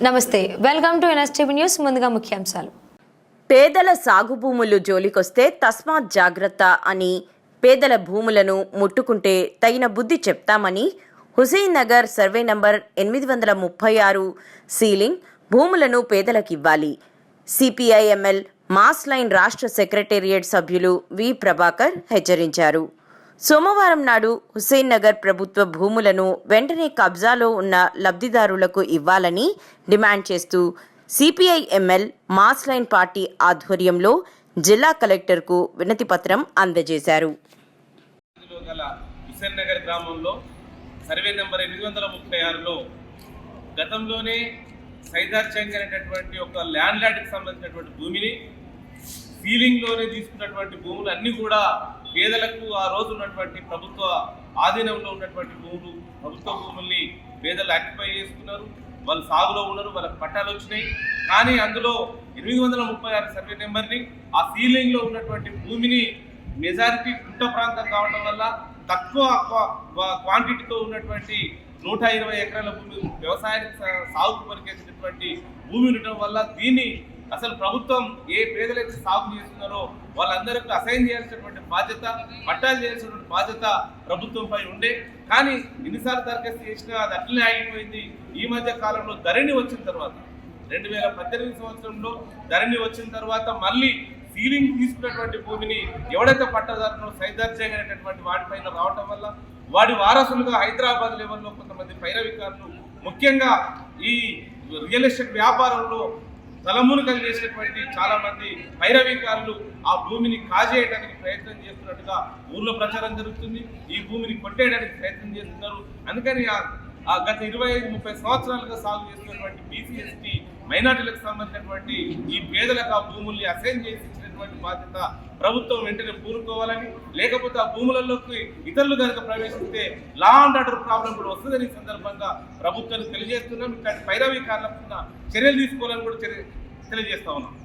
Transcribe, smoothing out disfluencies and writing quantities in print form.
నమస్తే, welcome to NSTV news. ముందుగా ముఖ్యాంశాలు. పేదల సాగు భూములు జోలికొస్తే తస్మాత్ జాగ్రత్త అని, పేదల భూములను ముట్టుకుంటే తగిన బుద్ధి చెప్తామని Husain Nagar survey number 836 ceiling భూములను పేదలకివ్వాలి. సిపిఐఎంఎల్ మాస్ లైన్ రాష్ట్ర సెక్రటేరియట్ సభ్యులు వి ప్రభాకర్ హెచ్చరించారు. సోమవారం నాడు హుసేన్ నగర్ ప్రభుత్వ భూములను వెంటనే కబ్జాలో ఉన్న లబ్ధిదారులకు ఇవ్వాలని డిమాండ్ చేస్తూ సిపిఐఎంఎల్ మాస్ లైన్ పార్టీ ఆధ్వర్యంలో జిల్లా కలెక్టర్కు వినతి పత్రం అందజేశారు. హుసేన్ నగర్ గ్రామంలో సర్వే నెంబర్ 836లో గతంలోనే సైదార్ చంగ్ అనేటటువంటి ఒక ల్యాండ్ లార్డ్కి సంబంధించినటువంటి భూమిని సీలింగ్లోనే తీసుకున్నటువంటి భూములు అన్నీ కూడా పేదలకు ఆ రోజు ఉన్నటువంటి ప్రభుత్వ ఆధీనంలో ఉన్నటువంటి భూములు, ప్రభుత్వ భూముల్ని పేదలు ఆక్యుపై చేసుకున్నారు. వాళ్ళు సాగులో ఉన్నారు, వాళ్ళకి పట్టాలు వచ్చినాయి. కానీ అందులో 836 సర్వే నెంబర్ని ఆ సీలింగ్లో ఉన్నటువంటి భూమిని మెజారిటీ గుట్ట ప్రాంతం కావడం వల్ల తక్కువ క్వాంటిటీతో ఉన్నటువంటి 120 ఎకరాల భూమి వ్యవసాయానికి సాగుకు పనిచేసినటువంటి భూమి ఉండటం వల్ల దీన్ని అసలు ప్రభుత్వం ఏ పేదలైతే సాగు చేస్తున్నారో వాళ్ళందరికీ అసైన్ చేయాల్సినటువంటి బాధ్యత, పట్టాలు చేయాల్సినటువంటి బాధ్యత ప్రభుత్వంపై ఉండే. కానీ ఎన్నిసార్లు దరఖాస్తు చేసినా అది అట్లనే ఆగిపోయింది. ఈ మధ్య కాలంలో ధరణి వచ్చిన తర్వాత 2018 సంవత్సరంలో ధరణి వచ్చిన తర్వాత మళ్ళీ సీలింగ్ తీసుకున్నటువంటి భూమిని ఎవడైతే పట్టదారునో సైదార్ జంగ్ అనేటటువంటి వాటిపైన రావటం వల్ల వాడి వారసులుగా హైదరాబాద్ లెవెల్లో కొంతమంది పైరవికారులు, ముఖ్యంగా ఈ రియల్ ఎస్టేట్ వ్యాపారంలో తలమునకలు చేసినటువంటి చాలా మంది పైరవికారులు ఆ భూమిని కాజేయడానికి ప్రయత్నం చేస్తున్నట్టుగా ఊర్లో ప్రచారం జరుగుతుంది. ఈ భూమిని కొట్టేయడానికి ప్రయత్నం చేస్తున్నారు. అందుకని గత 25-30 సంవత్సరాలుగా సాగు చేస్తున్నటువంటి బీసీ, ఎస్టీ, మైనార్టీలకు సంబంధించినటువంటి ఈ పేదలకు ఆ భూముల్ని అసైన్ చేసి ఇచ్చినటువంటి బాధ్యత ప్రభుత్వం వెంటనే పూనుకోవాలని, లేకపోతే ఆ భూములలోకి ఇతరులు కనుక ప్రవేశిస్తే లా అండ్ ఆర్డర్ ప్రాబ్లం కూడా వస్తుందని ఈ సందర్భంగా ప్రభుత్వానికి తెలియజేస్తున్నాం. ఇట్లాంటి పైరవీకారులకు చర్యలు తీసుకోవాలని కూడా తెలియజేస్తా ఉన్నాం.